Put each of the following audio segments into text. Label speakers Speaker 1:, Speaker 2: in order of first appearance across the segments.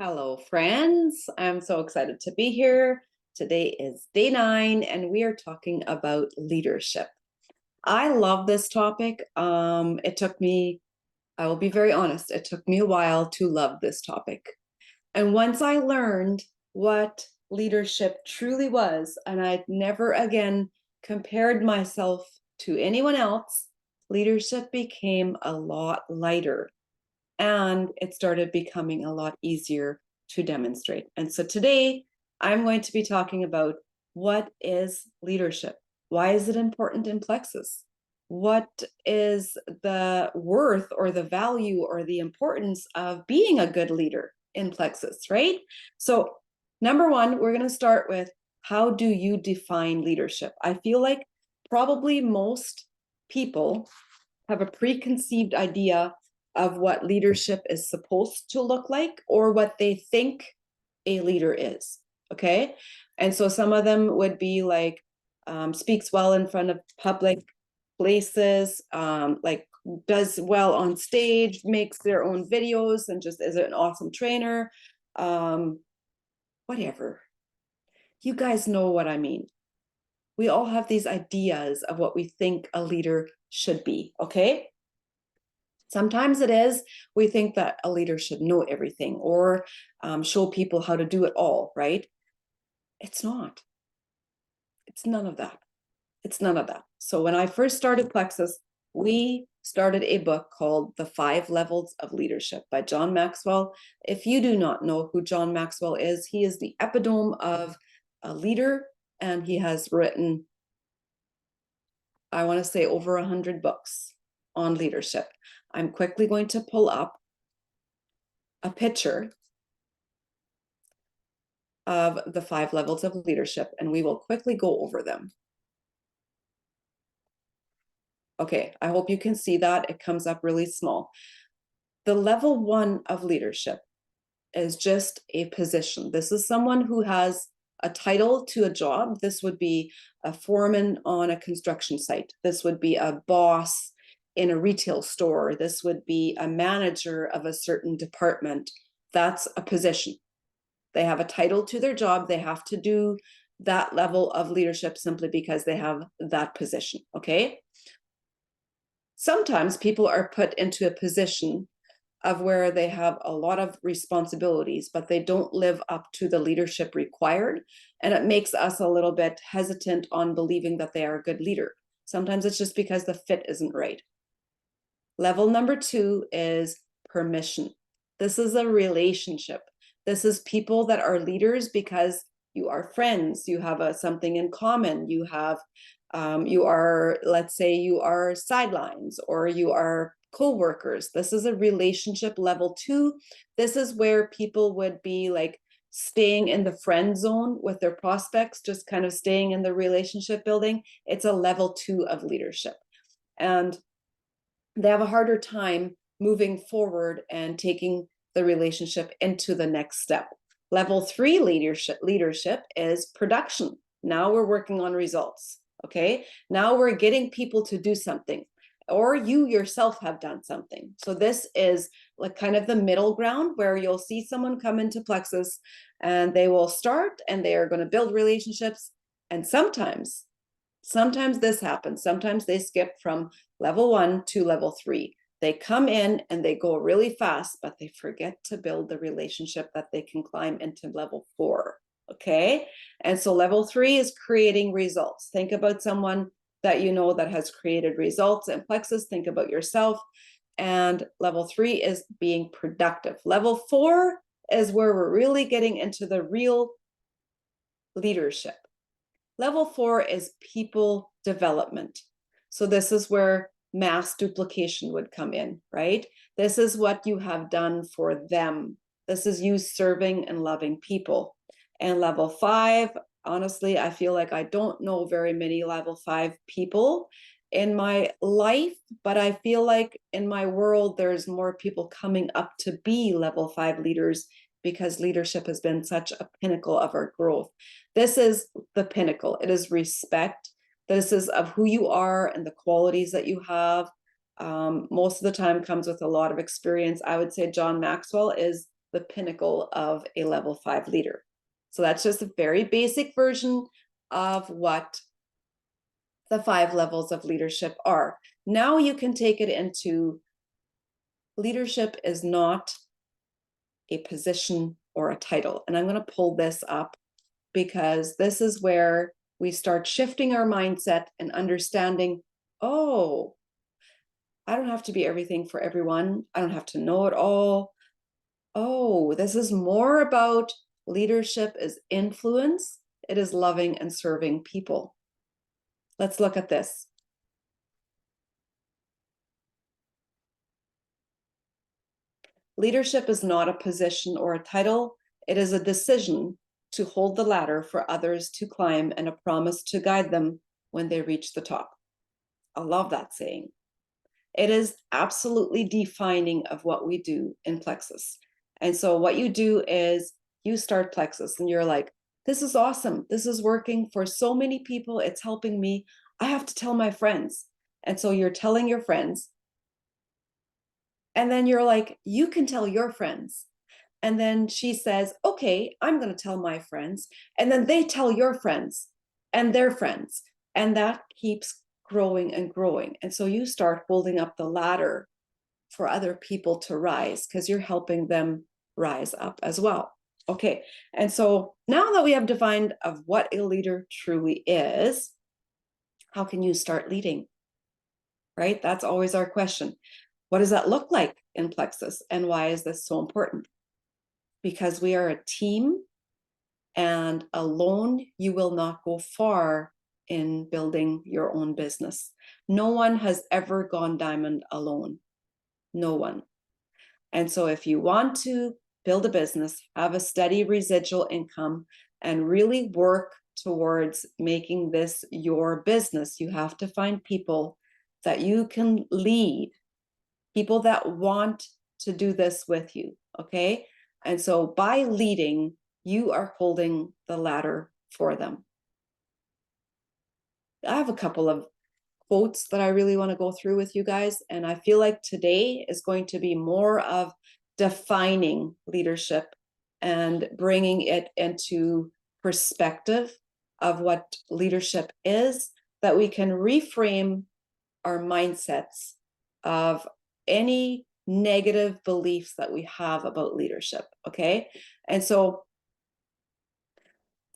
Speaker 1: Hello, friends. I'm so excited to be here. Today is day 9, and we are talking about leadership. I love this topic. It took me, I will be very honest, it took me a while to love this topic. And once I learned what leadership truly was, and I'd never again compared myself to anyone else, leadership became a lot lighter and it started becoming a lot easier to demonstrate. And so today I'm going to be talking about what is leadership? Why is it important in Plexus? What is the worth or the value or the importance of being a good leader in Plexus, right? So, number one, we're going to start with how do you define leadership? I feel like probably most people have a preconceived idea of what leadership is supposed to look like or what they think a leader is. Okay. And so some of them would be like, speaks well in front of public places, like does well on stage, makes their own videos, and just is an awesome trainer. Whatever. You guys know what I mean. We all have these ideas of what we think a leader should be. Okay. Sometimes it is, we think that a leader should know everything or show people how to do it all, right? It's not. It's none of that. It's none of that. So when I first started Plexus, we started a book called The 5 Levels of Leadership by John Maxwell. If you do not know who John Maxwell is, he is the epitome of a leader, and he has written, I want to say, over 100 books on leadership. I'm quickly going to pull up a picture of the 5 levels of leadership, and we will quickly go over them. Okay, I hope you can see that. It comes up really small. The level 1 of leadership is just a position. This is someone who has a title to a job. This would be a foreman on a construction site. This would be a boss in a retail store. This would be a manager of a certain department. That's a position. They have a title to their job. They have to do that level of leadership simply because they have that position. Okay. Sometimes people are put into a position of where they have a lot of responsibilities, but they don't live up to the leadership required. And it makes us a little bit hesitant on believing that they are a good leader. Sometimes it's just because the fit isn't right. Level number 2 is permission. This is a relationship. This is people that are leaders because you are friends, you have something in common, you have, you are, let's say you are sidelines or you are co-workers. This is a relationship level 2. This is where people would be like staying in the friend zone with their prospects, just kind of staying in the relationship building. It's a level 2 of leadership. And they have a harder time moving forward and taking the relationship into the next step. Level 3 leadership is production. Now we're working on results. Okay. Now we're getting people to do something, or you yourself have done something. So this is like kind of the middle ground where you'll see someone come into Plexus and they will start and they are going to build relationships. And sometimes this happens. Sometimes they skip from level 1 to level 3. They come in and they go really fast, but they forget to build the relationship that they can climb into level 4. Okay. And so level 3 is creating results. Think about someone that you know that has created results in Plexus. Think about yourself. And level 3 is being productive. Level 4 is where we're really getting into the real leadership. Level 4 is people development. So this is where mass duplication would come in, right? This is what you have done for them. This is you serving and loving people. And level 5, honestly, I feel like I don't know very many level 5 people in my life, but I feel like in my world, there's more people coming up to be level 5 leaders because leadership has been such a pinnacle of our growth. This is the pinnacle. It is respect. This is of who you are and the qualities that you have. Most of the time comes with a lot of experience. I would say John Maxwell is the pinnacle of a level 5 leader. So that's just a very basic version of what the 5 levels of leadership are. Now you can take it into leadership is not a position or a title. And I'm going to pull this up because this is where we start shifting our mindset and understanding, oh, I don't have to be everything for everyone. I don't have to know it all. Oh, this is more about leadership is influence. It is loving and serving people. Let's look at this. Leadership is not a position or a title. It is a decision to hold the ladder for others to climb and a promise to guide them when they reach the top. I love that saying. It is absolutely defining of what we do in Plexus. And so what you do is you start Plexus and you're like, this is awesome. This is working for so many people. It's helping me. I have to tell my friends. And so you're telling your friends. And then you're like, you can tell your friends. And then she says, okay, I'm going to tell my friends. And then they tell your friends and their friends. And that keeps growing and growing. And so you start holding up the ladder for other people to rise because you're helping them rise up as well. Okay. And so now that we have defined of what a leader truly is, how can you start leading? Right? That's always our question. What does that look like in Plexus? And why is this so important? Because we are a team, and alone you will not go far in building your own business. No one has ever gone diamond alone. No one. And so if you want to build a business, have a steady residual income, and really work towards making this your business, you have to find people that you can lead, people that want to do this with you, okay? And so by leading, you are holding the ladder for them. I have a couple of quotes that I really want to go through with you guys. And I feel like today is going to be more of defining leadership and bringing it into perspective of what leadership is, that we can reframe our mindsets of any negative beliefs that we have about leadership. Okay. And so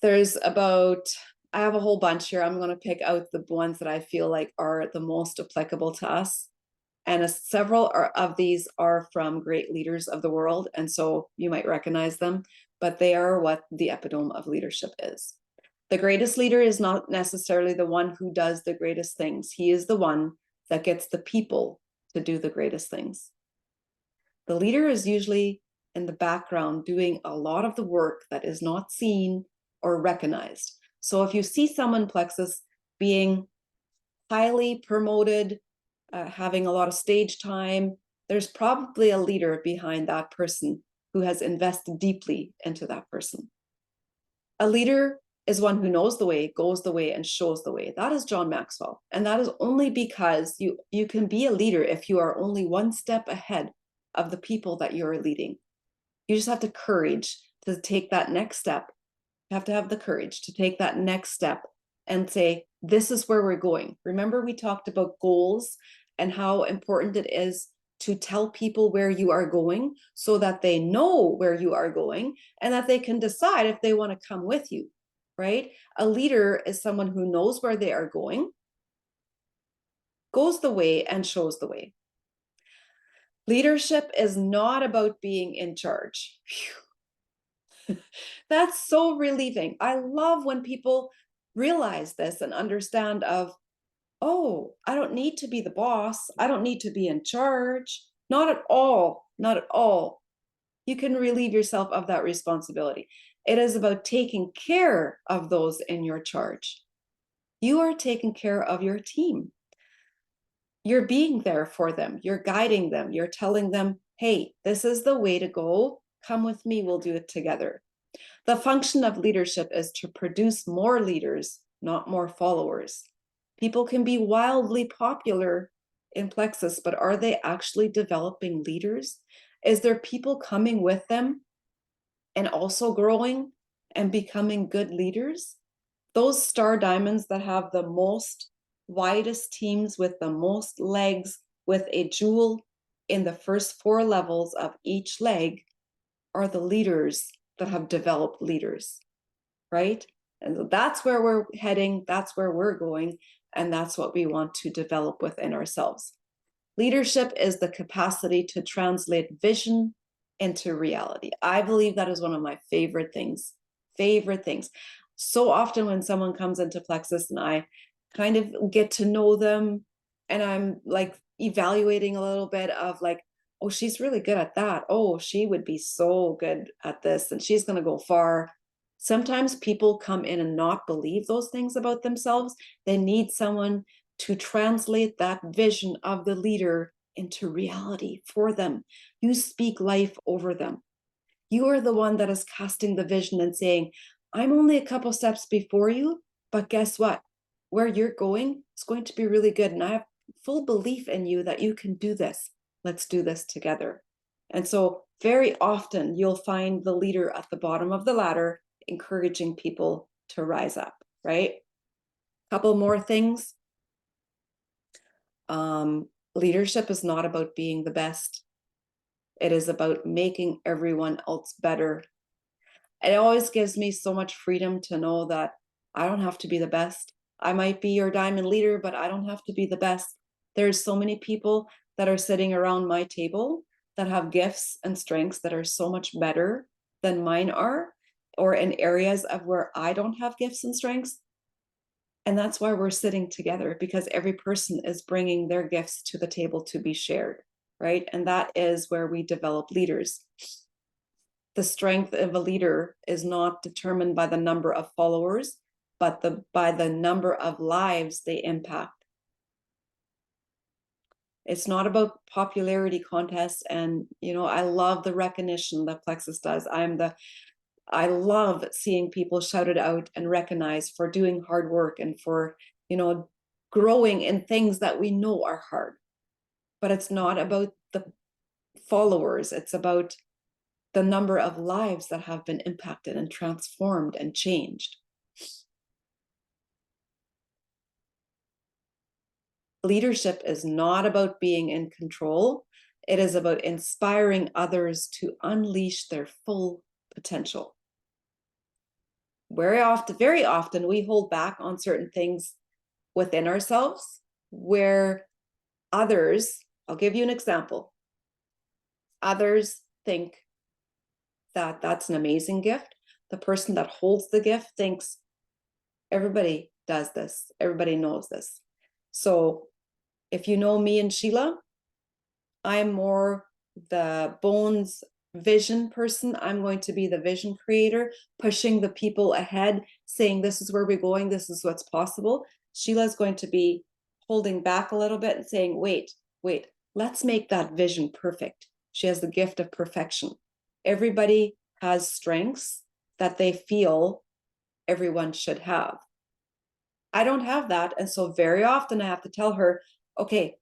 Speaker 1: I have a whole bunch here. I'm going to pick out the ones that I feel like are the most applicable to us. And several of these are from great leaders of the world. And so you might recognize them, but they are what the epitome of leadership is. The greatest leader is not necessarily the one who does the greatest things. He is the one that gets the people to do the greatest things. The leader is usually in the background doing a lot of the work that is not seen or recognized. So if you see someone, Plexus, being highly promoted, having a lot of stage time, there's probably a leader behind that person who has invested deeply into that person. A leader is one who knows the way, goes the way, and shows the way. That is John Maxwell. And that is only because you can be a leader if you are only one step ahead of the people that you're leading. You just have the courage to take that next step. You have to have the courage to take that next step and say, this is where we're going. Remember, we talked about goals and how important it is to tell people where you are going so that they know where you are going and that they can decide if they want to come with you, right? A leader is someone who knows where they are going, goes the way, and shows the way. Leadership is not about being in charge. That's so relieving. I love when people realize this and understand of, oh, I don't need to be the boss. I don't need to be in charge. Not at all. Not at all. You can relieve yourself of that responsibility. It is about taking care of those in your charge. You are taking care of your team. You're being there for them. You're guiding them. You're telling them, hey, this is the way to go. Come with me. We'll do it together. The function of leadership is to produce more leaders, not more followers. People can be wildly popular in Plexus, but are they actually developing leaders? Is there people coming with them and also growing and becoming good leaders, those star diamonds that have the most widest teams with the most legs, with a jewel in the first 4 levels of each leg, are the leaders that have developed leaders, right? And that's where we're heading, that's where we're going, and that's what we want to develop within ourselves. Leadership is the capacity to translate vision into reality. I believe that is one of my favorite things. Favorite things. So often when someone comes into Plexus and I kind of get to know them, and I'm like evaluating a little bit of like, oh, she's really good at that. Oh, she would be so good at this, and she's going to go far. Sometimes people come in and not believe those things about themselves. They need someone to translate that vision of the leader into reality for them. You speak life over them. You are the one that is casting the vision and saying, I'm only a couple steps before you, but guess what? Where you're going is going to be really good. And I have full belief in you that you can do this. Let's do this together. And so very often you'll find the leader at the bottom of the ladder encouraging people to rise up, right? Couple more things. Leadership is not about being the best. It is about making everyone else better. It always gives me so much freedom to know that I don't have to be the best. I might be your diamond leader, but I don't have to be the best. There's so many people that are sitting around my table that have gifts and strengths that are so much better than mine are, or in areas of where I don't have gifts and strengths. And that's why we're sitting together, because every person is bringing their gifts to the table to be shared, right? And that is where we develop leaders. The strength of a leader is not determined by the number of followers, but by the number of lives they impact. It's not about popularity contests. And, I love the recognition that Plexus does. I love seeing people shouted out and recognized for doing hard work and for, growing in things that we know are hard. But it's not about the followers. It's about the number of lives that have been impacted and transformed and changed. Leadership is not about being in control. It is about inspiring others to unleash their full potential. Very often we hold back on certain things within ourselves where others, I'll give you an example. Others think that that's an amazing gift. The person that holds the gift thinks everybody does this. Everybody knows this. So if you know me and Sheila, I'm more the bones vision person. I'm going to be the vision creator, pushing the people ahead, saying this is where we're going, this is what's possible. Sheila's going to be holding back a little bit and saying, wait, let's make that vision perfect. She has the gift of perfection. Everybody has strengths that they feel everyone should have. I don't have that. And so very often I have to tell her, okay,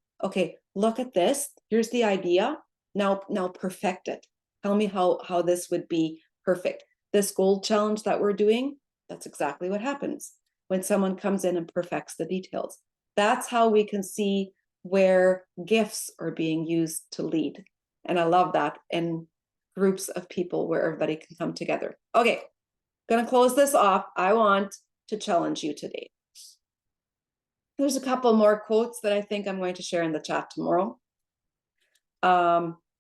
Speaker 1: look at this. Here's the idea. Now perfect it. Tell me how this would be perfect. This gold challenge that we're doing, that's exactly what happens when someone comes in and perfects the details. That's how we can see where gifts are being used to lead. And I love that in groups of people where everybody can come together. Okay, gonna close this off. I want to challenge you today. There's a couple more quotes that I think I'm going to share in the chat tomorrow. But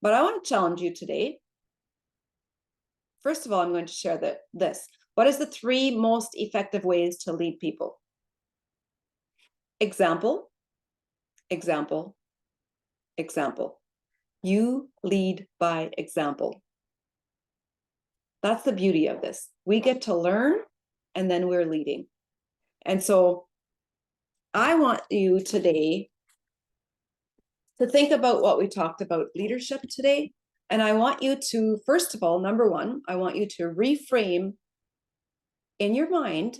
Speaker 1: I want to challenge you today. First of all, I'm going to share this. What is the 3 most effective ways to lead people? Example, example, example. You lead by example. That's the beauty of this. We get to learn and then we're leading. And so I want you today to think about what we talked about leadership today. And I want you to, first of all, number 1, I want you to reframe in your mind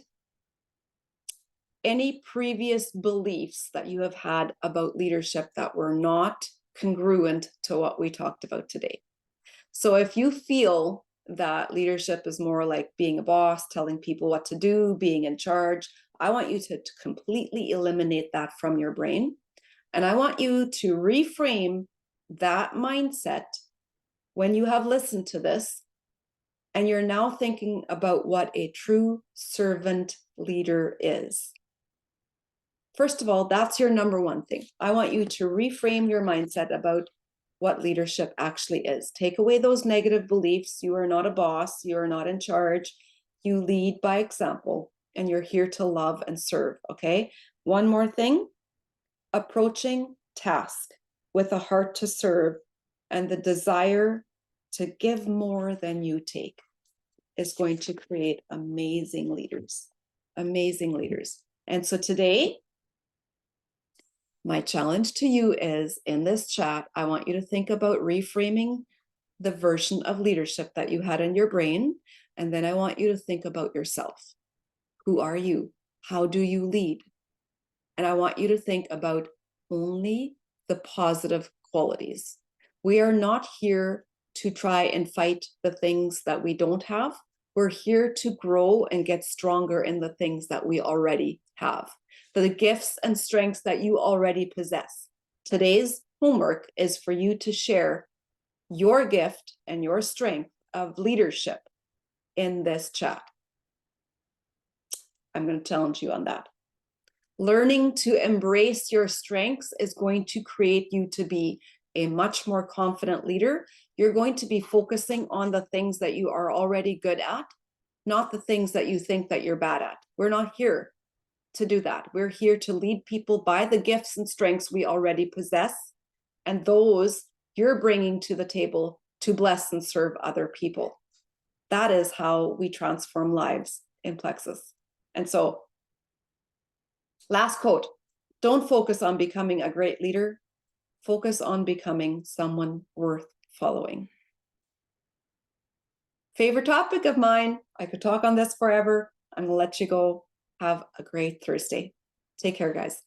Speaker 1: any previous beliefs that you have had about leadership that were not congruent to what we talked about today. So if you feel that leadership is more like being a boss, telling people what to do, being in charge. I want you to completely eliminate that from your brain. And I want you to reframe that mindset when you have listened to this and you're now thinking about what a true servant leader is. First of all, that's your number one thing. I want you to reframe your mindset about what leadership actually is. Take away those negative beliefs. You are not a boss. You are not in charge. You lead by example, and you're here to love and serve. Okay. One more thing, approaching task with a heart to serve and the desire to give more than you take is going to create amazing leaders. Amazing leaders. And so today, my challenge to you is in this chat, I want you to think about reframing the version of leadership that you had in your brain. And then I want you to think about yourself. Who are you? How do you lead? And I want you to think about only the positive qualities. We are not here to try and fight the things that we don't have. We're here to grow and get stronger in the things that we already have, the gifts and strengths that you already possess. Today's homework is for you to share your gift and your strength of leadership in this chat. I'm going to challenge you on that. Learning to embrace your strengths is going to create you to be a much more confident leader. You're going to be focusing on the things that you are already good at, not the things that you think that you're bad at. We're not here to do that. We're here to lead people by the gifts and strengths we already possess, and those you're bringing to the table to bless and serve other people. That is how we transform lives in Plexus. And so, last quote, don't focus on becoming a great leader. Focus on becoming someone worth following. Favorite topic of mine. I could talk on this forever. I'm going to let you go. Have a great Thursday. Take care, guys.